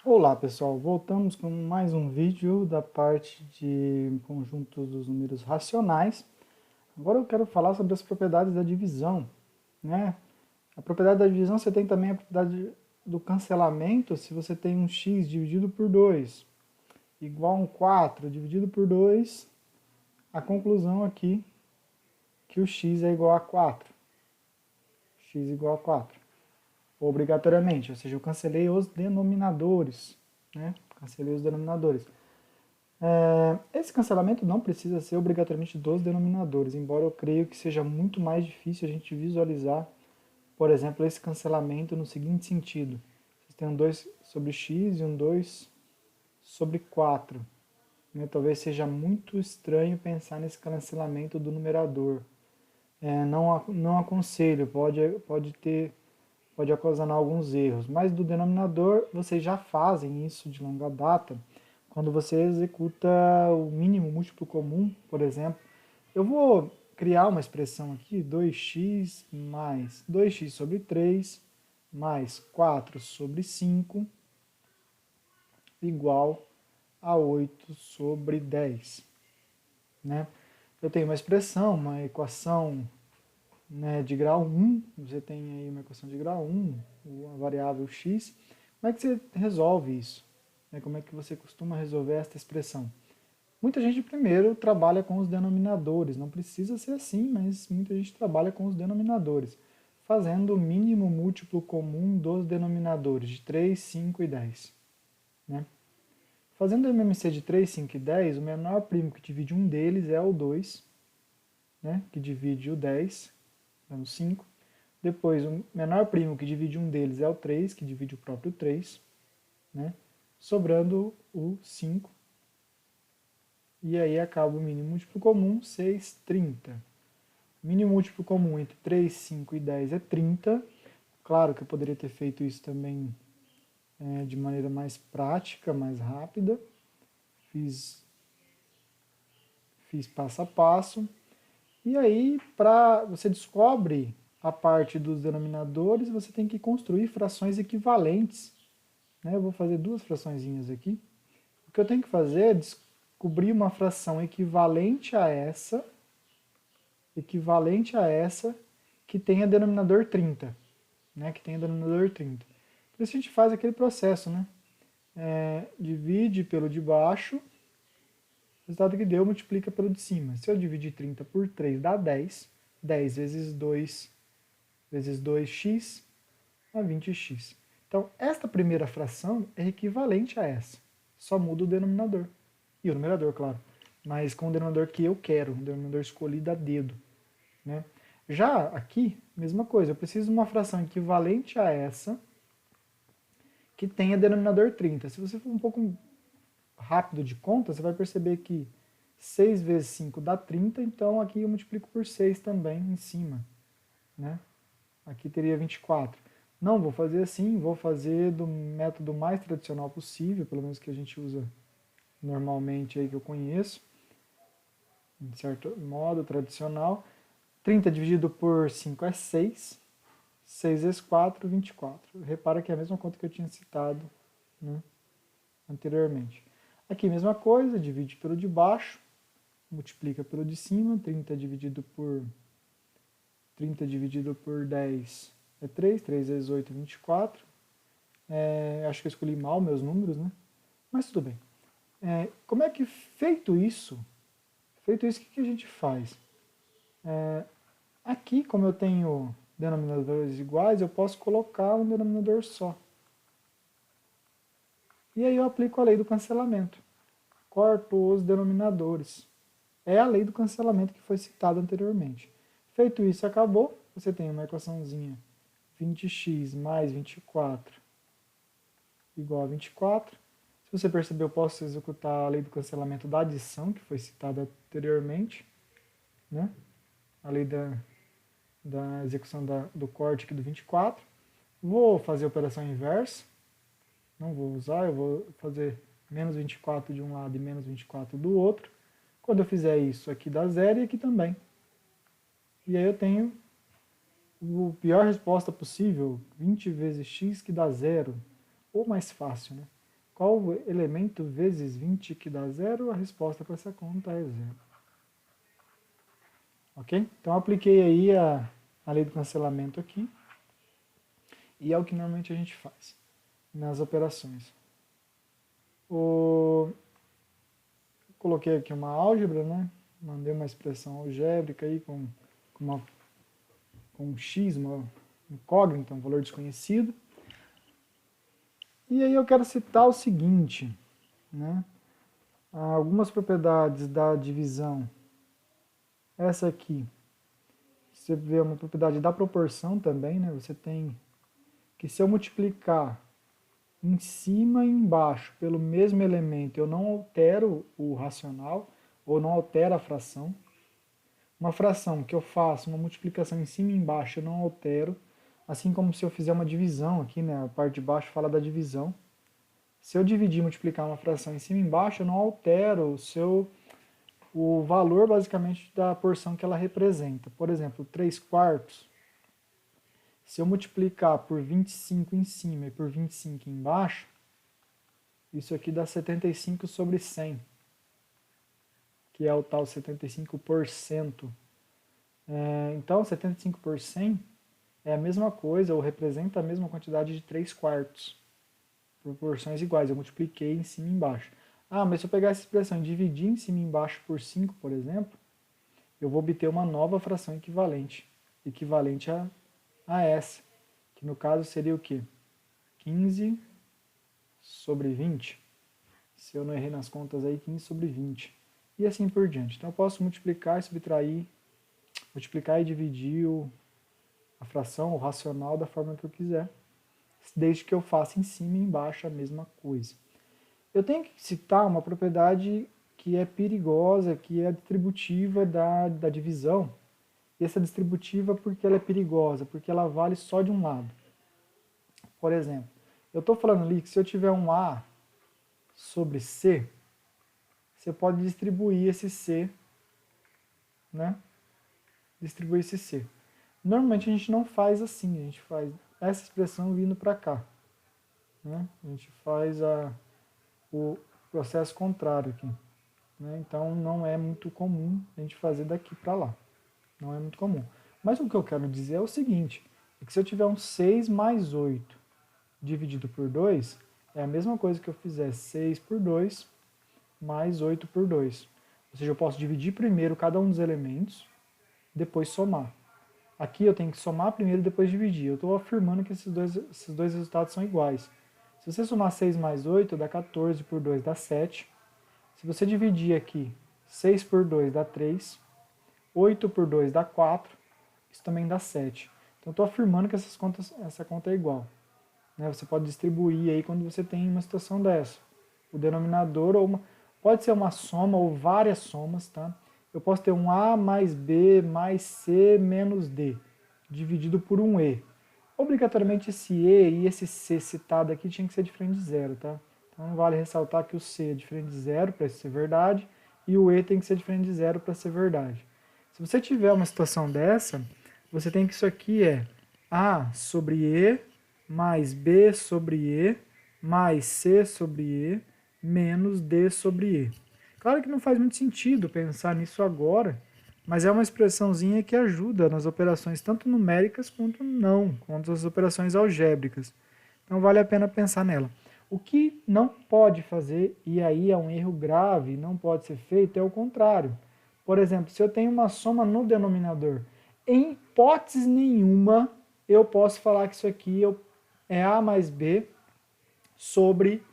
Olá pessoal, voltamos com mais um vídeo da parte de conjuntos dos números racionais. Agora eu quero falar sobre as propriedades da divisão, né? A propriedade da divisão você tem também a propriedade do cancelamento, se você tem um x dividido por 2 igual a um 4 dividido por 2, a conclusão aqui que o x é igual a 4. X igual a 4. Obrigatoriamente, ou seja, eu cancelei os denominadores, né? Cancelei os denominadores. Esse cancelamento não precisa ser obrigatoriamente dos denominadores, embora eu creio que seja muito mais difícil a gente visualizar, por exemplo, esse cancelamento no seguinte sentido. Vocês têm um 2 sobre x e um 2 sobre 4. Né? Talvez seja muito estranho pensar nesse cancelamento do numerador. Não aconselho, pode ocasionar alguns erros, mas do denominador vocês já fazem isso de longa data. Quando você executa o mínimo múltiplo comum, por exemplo, eu vou criar uma expressão aqui, 2x mais 2x sobre 3 mais 4 sobre 5 igual a 8 sobre 10. Né? Eu tenho uma expressão, uma equação, né, de grau 1, você tem aí uma equação de grau 1, a variável x. Como é que você resolve isso? Como é que você costuma resolver esta expressão? Muita gente primeiro trabalha com os denominadores, não precisa ser assim, mas muita gente trabalha com os denominadores, fazendo o mínimo múltiplo comum dos denominadores, de 3, 5 e 10. Né? Fazendo o MMC de 3, 5 e 10, o menor primo que divide um deles é o 2, né, que divide o 10, dando 5. Depois, o menor primo que divide um deles é o 3, que divide o próprio 3, né? Sobrando o 5. E aí acaba o mínimo múltiplo comum, 6, 30. O mínimo múltiplo comum entre 3, 5 e 10 é 30. Claro que eu poderia ter feito isso também de maneira mais prática, mais rápida. Fiz passo a passo. E aí, para você descobre a parte dos denominadores, você tem que construir frações equivalentes. Né? Eu vou fazer duas fraçõezinhas aqui. O que eu tenho que fazer é descobrir uma fração equivalente a essa que tenha denominador 30. Né? Que tenha denominador 30. Por isso a gente faz aquele processo, né? Divide pelo de baixo, o resultado que deu multiplica pelo de cima. Se eu dividir 30 por 3 dá 10. 10 vezes 2 vezes 2x a 20x. Então, esta primeira fração é equivalente a essa. Só muda o denominador. E o numerador, claro. Mas com o denominador que eu quero, um denominador escolhido a dedo. Né? Já aqui, mesma coisa. Eu preciso de uma fração equivalente a essa que tenha denominador 30. Se você for um pouco rápido de conta, você vai perceber que 6 vezes 5 dá 30, então aqui eu multiplico por 6 também em cima. Né? Aqui teria 24. Não vou fazer assim, vou fazer do método mais tradicional possível, pelo menos que a gente usa normalmente aí que eu conheço, de certo modo tradicional. 30 dividido por 5 é 6. 6 vezes 4, 24. Repara que é a mesma conta que eu tinha citado, né, anteriormente. Aqui, mesma coisa, divide pelo de baixo, multiplica pelo de cima. 30 dividido por 10 é 3. 3 vezes 8, 24. Acho que eu escolhi mal meus números, né? Mas tudo bem. Como é que, feito isso, o que a gente faz? Aqui, como eu tenho denominadores iguais, eu posso colocar um denominador só. E aí eu aplico a lei do cancelamento. Corto os denominadores. É a lei do cancelamento que foi citada anteriormente. Feito isso, acabou. Você tem uma equaçãozinha 20x mais 24 igual a 24. Se você perceber, eu posso executar a lei do cancelamento da adição, que foi citada anteriormente. Né? A lei da execução do corte aqui do 24. Vou fazer a operação inversa. Não vou usar, eu vou fazer menos 24 de um lado e menos 24 do outro. Quando eu fizer isso, aqui dá zero e aqui também. E aí eu tenho a pior resposta possível, 20 vezes x que dá zero. Ou mais fácil, né? qual elemento vezes 20 que dá zero? A resposta para essa conta é zero. Ok? Então, apliquei aí a lei do cancelamento aqui. E é o que normalmente a gente faz nas operações. Coloquei aqui uma álgebra, né? Mandei uma expressão algébrica aí com um x, uma incógnita, um valor desconhecido. E aí eu quero citar o seguinte, né? Algumas propriedades da divisão. Essa aqui, você vê uma propriedade da proporção também, né? Você tem que se eu multiplicar em cima e embaixo pelo mesmo elemento, eu não altero o racional, ou não altero a fração. Uma fração que eu faço uma multiplicação em cima e embaixo, eu não altero. Assim como se eu fizer uma divisão aqui, né? A parte de baixo fala da divisão. Se eu dividir e multiplicar uma fração em cima e embaixo, eu não altero o valor, basicamente, da porção que ela representa. Por exemplo, 3/4. Se eu multiplicar por 25 em cima e por 25 embaixo, isso aqui dá 75 sobre 100, que é o tal 75%. Então, 75% é a mesma coisa, ou representa a mesma quantidade de 3/4. Proporções iguais, eu multipliquei em cima e embaixo. Mas se eu pegar essa expressão e dividir em cima e embaixo por 5, por exemplo, eu vou obter uma nova fração equivalente a essa, que no caso seria o quê? 15 sobre 20. Se eu não errei nas contas aí, 15 sobre 20. E assim por diante. Então eu posso multiplicar e subtrair, multiplicar e dividir a fração, o racional, da forma que eu quiser, desde que eu faça em cima e embaixo a mesma coisa. Eu tenho que citar uma propriedade que é perigosa, que é a distributiva da divisão. E essa distributiva, porque ela é perigosa? Porque ela vale só de um lado. Por exemplo, eu estou falando ali que se eu tiver um A sobre C, você pode distribuir esse C, né? Distribuir esse C. Normalmente a gente não faz assim, a gente faz essa expressão vindo para cá, né? A gente faz o processo contrário aqui, né? Então não é muito comum a gente fazer daqui para lá, não é muito comum. Mas o que eu quero dizer é o seguinte, é que se eu tiver um 6 mais 8 dividido por 2, é a mesma coisa que eu fizer 6 por 2 mais 8 por 2. Ou seja, eu posso dividir primeiro cada um dos elementos, depois somar. Aqui eu tenho que somar primeiro e depois dividir. Eu estou afirmando que esses dois resultados são iguais. Se você somar 6 mais 8, dá 14 por 2, dá 7. Se você dividir aqui, 6 por 2 dá 3, 8 por 2 dá 4, isso também dá 7. Então eu estou afirmando que essa conta é igual. Você pode distribuir aí quando você tem uma situação dessa. O denominador pode ser uma soma ou várias somas, tá? Eu posso ter um A mais B mais C menos D, dividido por um E. Obrigatoriamente esse E e esse C citado aqui tinha que ser diferente de zero, tá? Então vale ressaltar que o C é diferente de zero para isso ser verdade, e o E tem que ser diferente de zero para ser verdade. Se você tiver uma situação dessa, você tem que isso aqui é A sobre E mais B sobre E mais C sobre E menos D sobre E. Claro que não faz muito sentido pensar nisso agora, mas é uma expressãozinha que ajuda nas operações tanto numéricas quanto as operações algébricas. Então vale a pena pensar nela. O que não pode fazer, e aí é um erro grave, não pode ser feito, é o contrário. Por exemplo, se eu tenho uma soma no denominador, em hipótese nenhuma eu posso falar que isso aqui é A mais B sobre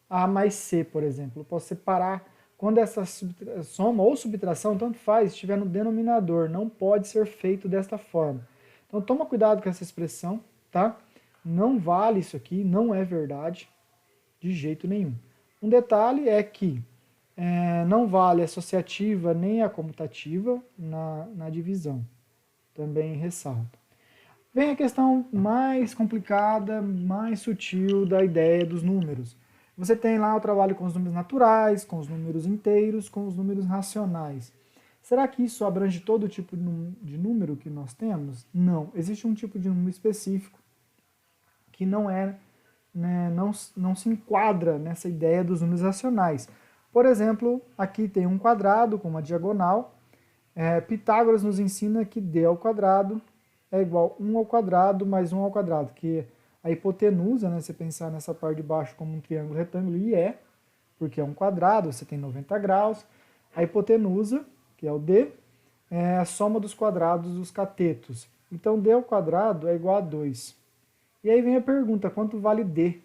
A mais C, por exemplo. Eu posso separar quando essa soma ou subtração, tanto faz, estiver no denominador. Não pode ser feito desta forma. Então toma cuidado com essa expressão, tá? Não vale isso aqui, não é verdade, de jeito nenhum. Um detalhe é que não vale a associativa nem a comutativa na divisão. Também ressalto. Vem a questão mais complicada, mais sutil da ideia dos números. Você tem lá o trabalho com os números naturais, com os números inteiros, com os números racionais. Será que isso abrange todo tipo de número que nós temos? Não. Existe um tipo de número específico que não é né, não se enquadra nessa ideia dos números racionais. Por exemplo, aqui tem um quadrado com uma diagonal. Pitágoras nos ensina que d ao quadrado é igual a 1 ao quadrado mais 1 ao quadrado, que a hipotenusa, né, você pensar nessa parte de baixo como um triângulo retângulo, e porque é um quadrado, você tem 90 graus. A hipotenusa, que é o d, é a soma dos quadrados dos catetos. Então, d ao quadrado é igual a 2. E aí vem a pergunta, quanto vale d?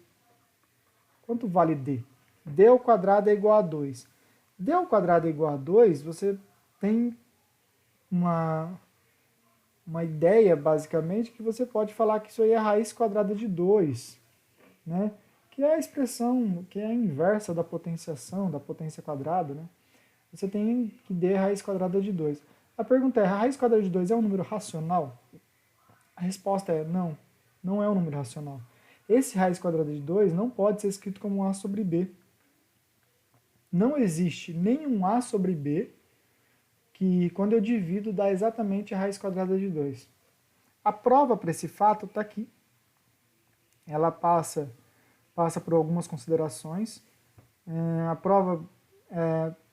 Quanto vale d? D ao quadrado é igual a 2. D ao quadrado é igual a 2, você tem uma ideia, basicamente, que você pode falar que isso aí é a raiz quadrada de 2, né? Que é a expressão, que é a inversa da potenciação, da potência quadrada, né? Você tem que d é a raiz quadrada de 2. A pergunta é, a raiz quadrada de 2 é um número racional? A resposta é não, não é um número racional. Esse raiz quadrada de 2 não pode ser escrito como a sobre b. Não existe nenhum a sobre b que, quando eu divido, dá exatamente a raiz quadrada de 2. A prova para esse fato está aqui. Ela passa por algumas considerações. A prova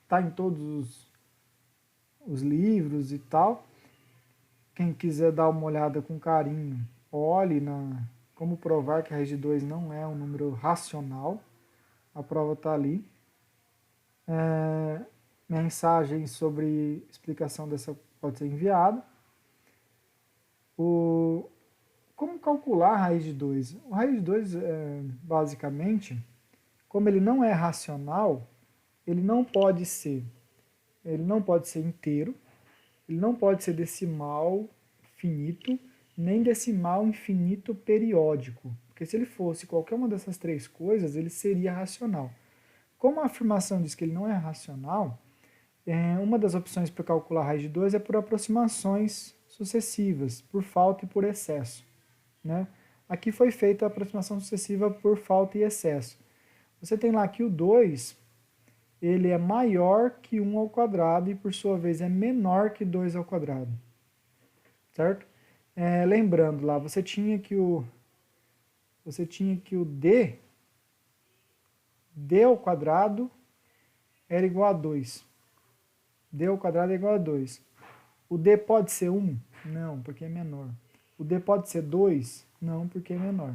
está em todos os livros e tal. Quem quiser dar uma olhada com carinho, olhe na como provar que a raiz de 2 não é um número racional. A prova está ali. Mensagem sobre explicação dessa pode ser enviada. Como calcular a raiz de 2? O raiz de 2, basicamente, como ele não é racional, ele não pode ser inteiro, ele não pode ser decimal finito, nem decimal infinito periódico. Porque se ele fosse qualquer uma dessas três coisas, ele seria racional. Como a afirmação diz que ele não é racional, uma das opções para calcular a raiz de 2 é por aproximações sucessivas, por falta e por excesso, né? Aqui foi feita a aproximação sucessiva por falta e excesso. Você tem lá que o 2 ele é maior que 1 ao quadrado e, por sua vez, é menor que 2 ao quadrado. Certo? Lembrando lá, você tinha que o d ao quadrado era igual a 2. D ao quadrado é igual a 2. O d pode ser 1? Não, porque é menor. O d pode ser 2? Não, porque é menor.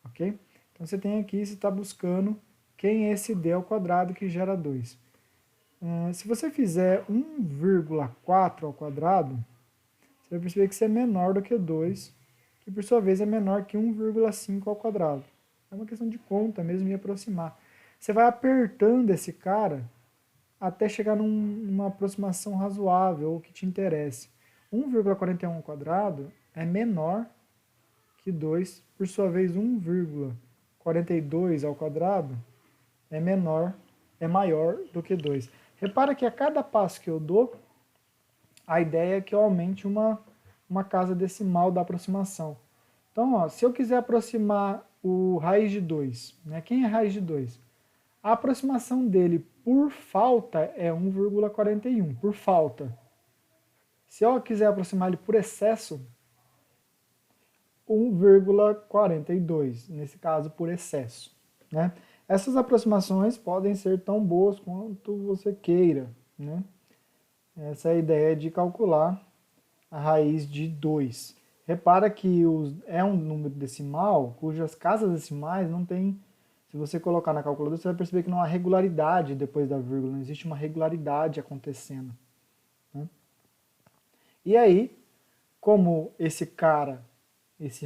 Ok? Então você tem aqui, você está buscando quem é esse d ao quadrado que gera 2. Se você fizer 1,4 ao quadrado, você vai perceber que isso é menor do que 2, que por sua vez é menor que 1,5 ao quadrado. É uma questão de conta mesmo e aproximar. Você vai apertando esse cara até chegar numa aproximação razoável ou que te interesse. 1,41 ao quadrado é menor que 2, por sua vez 1,42 ao quadrado é maior do que 2. Repara que a cada passo que eu dou, a ideia é que eu aumente uma casa decimal da aproximação. Então, ó, se eu quiser aproximar o raiz de 2, né? Quem é raiz de 2? A aproximação dele por falta é 1,41, por falta. Se eu quiser aproximar ele por excesso, 1,42, nesse caso por excesso, né? Essas aproximações podem ser tão boas quanto você queira, né? Essa é a ideia de calcular a raiz de 2. Repara que é um número decimal cujas casas decimais não tem. Se você colocar na calculadora, você vai perceber que não há regularidade depois da vírgula, não existe uma regularidade acontecendo, né? E aí, como esse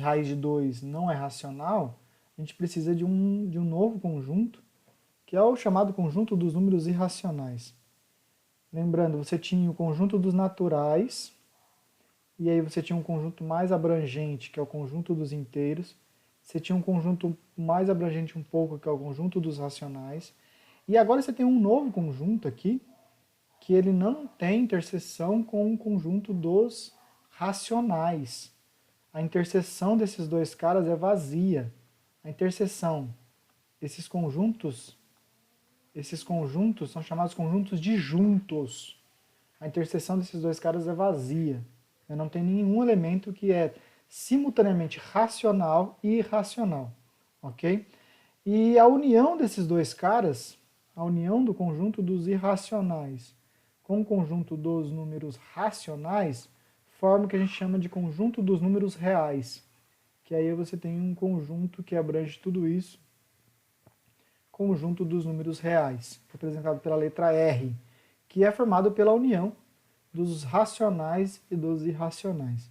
raiz de 2 não é racional, a gente precisa de um novo conjunto, que é o chamado conjunto dos números irracionais. Lembrando, você tinha o conjunto dos naturais, e aí você tinha um conjunto mais abrangente, que é o conjunto dos inteiros. Você tinha um conjunto mais abrangente um pouco, que é o conjunto dos racionais. E agora você tem um novo conjunto aqui, que ele não tem interseção com o conjunto dos racionais. A interseção desses dois caras é vazia. A interseção, esses conjuntos são chamados conjuntos disjuntos. A interseção desses dois caras é vazia. Não tem nenhum elemento que é simultaneamente racional e irracional. ok? E a união desses dois caras, a união do conjunto dos irracionais com o conjunto dos números racionais, forma o que a gente chama de conjunto dos números reais, que aí você tem um conjunto que abrange tudo isso, conjunto dos números reais, representado pela letra R, que é formado pela união dos racionais e dos irracionais.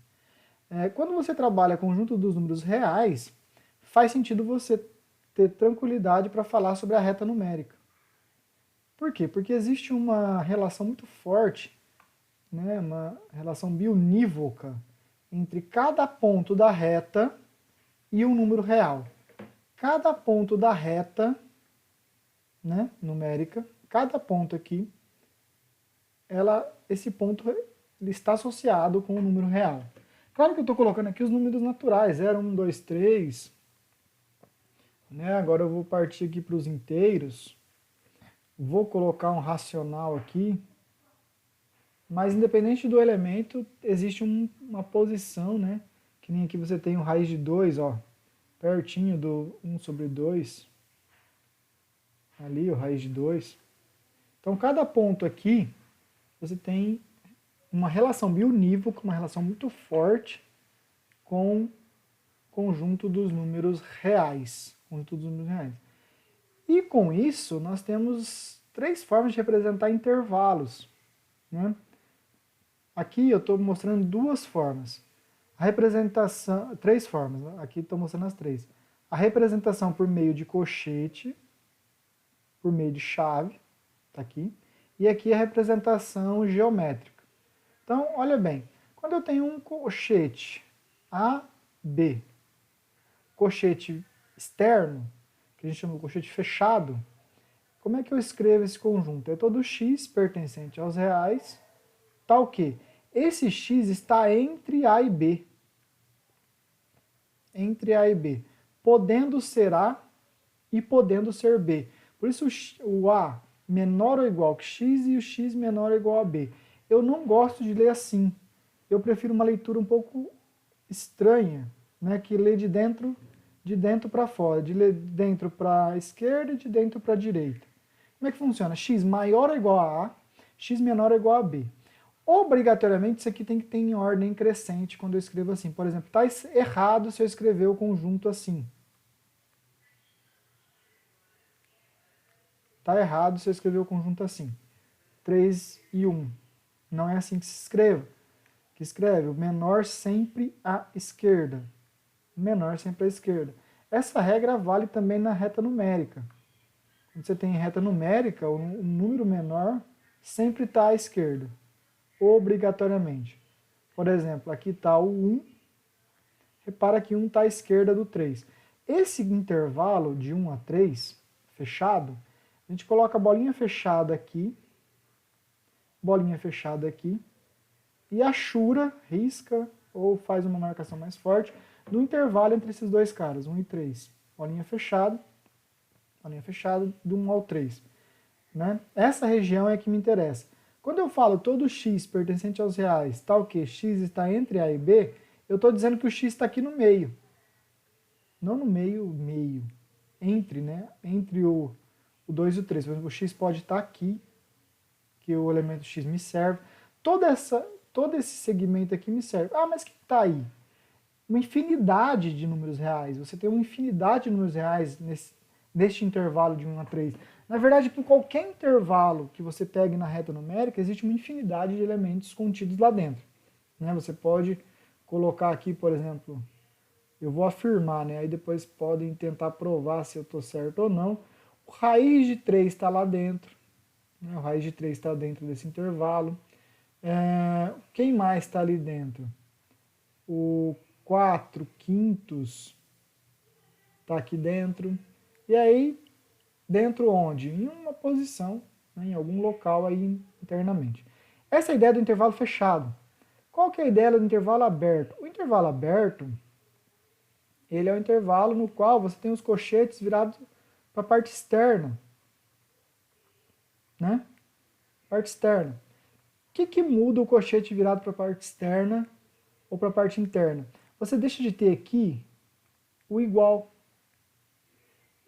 Quando você trabalha conjunto dos números reais, faz sentido você ter tranquilidade para falar sobre a reta numérica. Por quê? Porque existe uma relação muito forte, né, uma relação biunívoca entre cada ponto da reta e um número real. Cada ponto da reta, né, numérica, cada ponto aqui, esse ponto ele está associado com o número real. Claro que eu estou colocando aqui os números naturais, 0, 1, 2, 3. Né? Agora eu vou partir aqui para os inteiros. Vou colocar um racional aqui. Mas independente do elemento, existe uma posição, né? Que nem aqui você tem o raiz de 2, ó, pertinho do 1 sobre 2. Ali, o raiz de 2. Então, cada ponto aqui, você tem uma relação biunívoca, uma relação muito forte com o conjunto dos números reais. Conjunto dos números reais. E com isso, nós temos 3 formas de representar intervalos. Né? Aqui eu estou mostrando 2 formas. A representação, 3 formas, né? Aqui estou mostrando as 3. A representação por meio de colchete, por meio de chave, está aqui. E aqui a representação geométrica. Então, olha bem, quando eu tenho um colchete A, B, colchete externo, que a gente chama de colchete fechado, como é que eu escrevo esse conjunto? É todo x pertencente aos reais, tal que esse x está entre A e B. Entre A e B. Podendo ser A e podendo ser B. Por isso o A menor ou igual que x e o x menor ou igual a B. Eu não gosto de ler assim. Eu prefiro uma leitura um pouco estranha, né, que lê de dentro para fora, de dentro para a esquerda e de dentro para a direita. Como é que funciona? X maior ou igual a A, x menor ou igual a B. Obrigatoriamente isso aqui tem que ter em ordem crescente quando eu escrevo assim. Por exemplo, está errado se eu escrever o conjunto assim. Está errado se eu escrever o conjunto assim. 3 e 1. Não é assim que se escreve. Que escreve o menor sempre à esquerda. Menor sempre à esquerda. Essa regra vale também na reta numérica. Quando você tem reta numérica, o número menor sempre está à esquerda. Obrigatoriamente. Por exemplo, aqui está o 1. Repara que 1 está à esquerda do 3. Esse intervalo de 1 a 3, fechado, a gente coloca a bolinha fechada aqui, e achura, risca ou faz uma marcação mais forte no intervalo entre esses dois caras, 1 e 3. Bolinha fechada, do 1 ao 3. Né? Essa região é que me interessa. Quando eu falo todo x pertencente aos reais, tal que x está entre A e B, eu estou dizendo que o x está aqui no meio. Não no meio. Entre, né? Entre o 2 e o 3. Por exemplo, o x pode estar aqui, que o elemento x me serve. Todo esse segmento aqui me serve. Ah, mas o que está aí? Uma infinidade de números reais. Você tem uma infinidade de números reais neste intervalo de 1 a 3. Na verdade, por qualquer intervalo que você pegue na reta numérica, existe uma infinidade de elementos contidos lá dentro. Né? Você pode colocar aqui, por exemplo, eu vou afirmar, né? Aí depois podem tentar provar se eu estou certo ou não. O raiz de 3 está lá dentro. Né? O raiz de 3 está dentro desse intervalo. Quem mais está ali dentro? O 4 quintos está aqui dentro. E aí, dentro onde? Em uma posição, né, em algum local aí internamente. Essa é a ideia do intervalo fechado. Qual que é a ideia do intervalo aberto? O intervalo aberto, ele é o intervalo no qual você tem os colchetes virados para a parte externa. Né? Parte externa. O que muda o colchete virado para a parte externa ou para a parte interna? Você deixa de ter aqui o igual.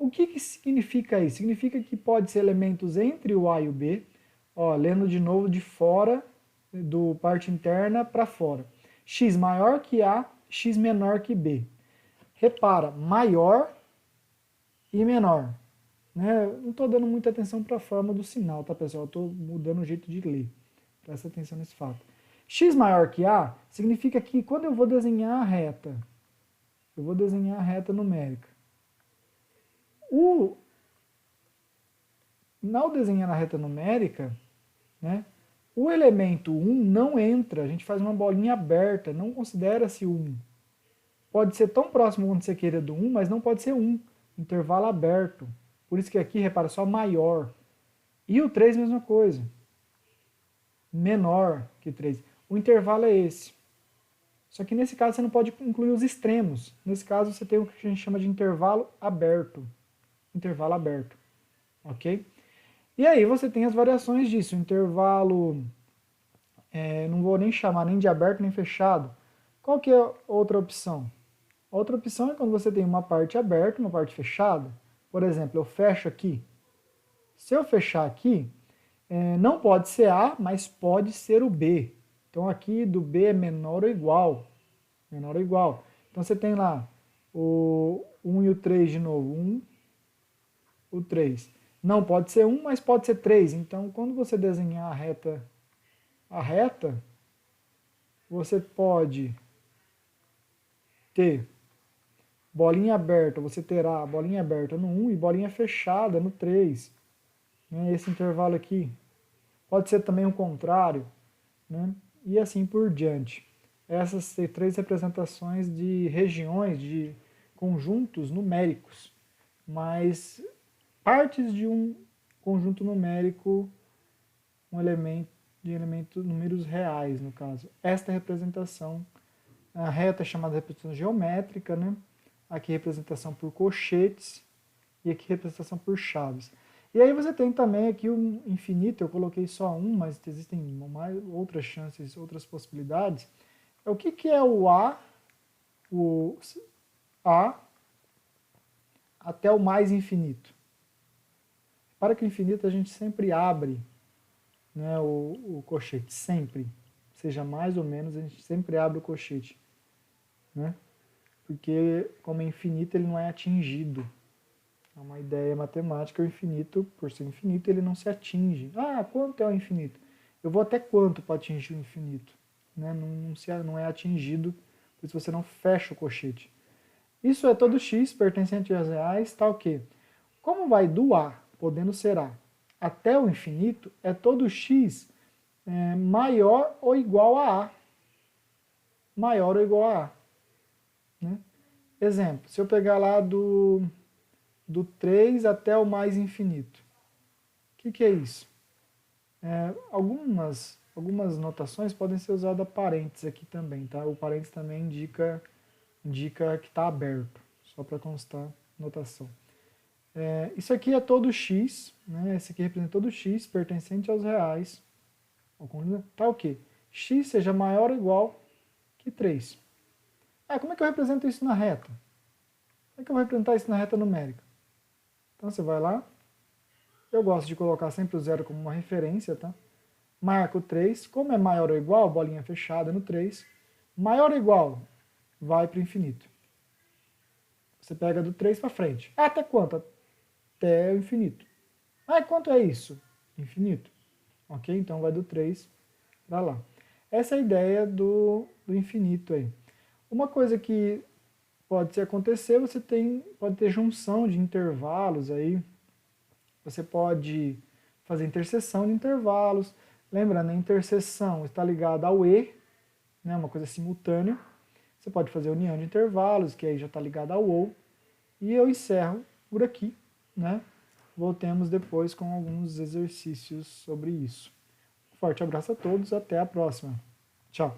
O que significa isso? Significa que pode ser elementos entre o A e o B. Ó, lendo de novo de fora, do parte interna para fora. X maior que A, X menor que B. Repara, maior e menor. Né? Não estou dando muita atenção para a forma do sinal, tá, pessoal? Estou mudando o jeito de ler. Presta atenção nesse fato. X maior que A significa que quando eu vou desenhar a reta, eu vou desenhar a reta numérica. Ao desenhar a reta numérica, né, o elemento 1 não entra, a gente faz uma bolinha aberta, não considera-se 1. Pode ser tão próximo quanto você queira do 1, mas não pode ser 1. Intervalo aberto. Por isso que aqui, repara, só maior. E o 3, mesma coisa. Menor que 3. O intervalo é esse. Só que nesse caso você não pode incluir os extremos. Nesse caso você tem o que a gente chama de intervalo aberto. Intervalo aberto. Ok? E aí você tem as variações disso. Intervalo, não vou nem chamar nem de aberto nem fechado. Qual que é a outra opção? A outra opção é quando você tem uma parte aberta, uma parte fechada. Por exemplo, eu fecho aqui. Se eu fechar aqui, não pode ser A, mas pode ser o B. Então aqui do B é menor ou igual. Menor ou igual. Então você tem lá o 1 e o 3 de novo. 1, o 3. Não pode ser 1, mas pode ser 3. Então quando você desenhar a reta, você pode ter bolinha aberta, você terá bolinha aberta no 1 e bolinha fechada no 3. Né? Esse intervalo aqui. Pode ser também o contrário, né? E assim por diante. Essas 3 representações de regiões, de conjuntos numéricos, mas partes de um conjunto numérico, números reais, no caso. Esta representação, a reta é chamada de representação geométrica, né? Aqui representação por colchetes e aqui representação por chaves. E aí você tem também aqui o infinito, eu coloquei só um, mas existem outras chances, outras possibilidades. O que é o A até o mais infinito? Para que o infinito a gente sempre abre, né, o colchete, sempre. Seja mais ou menos, a gente sempre abre o colchete. Né? Porque como é infinito, ele não é atingido. É uma ideia matemática, o infinito, por ser infinito, ele não se atinge. Ah, quanto é o infinito? Eu vou até quanto para atingir o infinito? Né? Não é atingido, por isso você não fecha o colchete. Isso é todo x pertencente aos reais, tá o quê? Como vai do A, podendo ser A, até o infinito, é todo x maior ou igual a A. Maior ou igual a A. Né? Exemplo, se eu pegar lá do 3 até o mais infinito. O que é isso? Algumas notações podem ser usadas parênteses aqui também, tá? O parênteses também indica que está aberto, só para constar notação. Isso aqui é todo x, né? Esse aqui representa todo x pertencente aos reais. Tá o quê? X seja maior ou igual que 3. Como é que eu represento isso na reta? Como é que eu vou representar isso na reta numérica? Então você vai lá, eu gosto de colocar sempre o 0 como uma referência, tá? Marca o 3, como é maior ou igual, bolinha fechada no 3, maior ou igual, vai para o infinito. Você pega do 3 para frente. Até quanto? Até o infinito. Quanto é isso? Infinito. Ok? Então vai do 3 para lá. Essa é a ideia do infinito aí. Uma coisa que pode acontecer, pode ter junção de intervalos aí. Você pode fazer interseção de intervalos. Lembrando, a interseção está ligada ao E, né, uma coisa simultânea. Você pode fazer união de intervalos, que aí já está ligado ao OU. E eu encerro por aqui. Né? Voltemos depois com alguns exercícios sobre isso. Um forte abraço a todos, até a próxima. Tchau!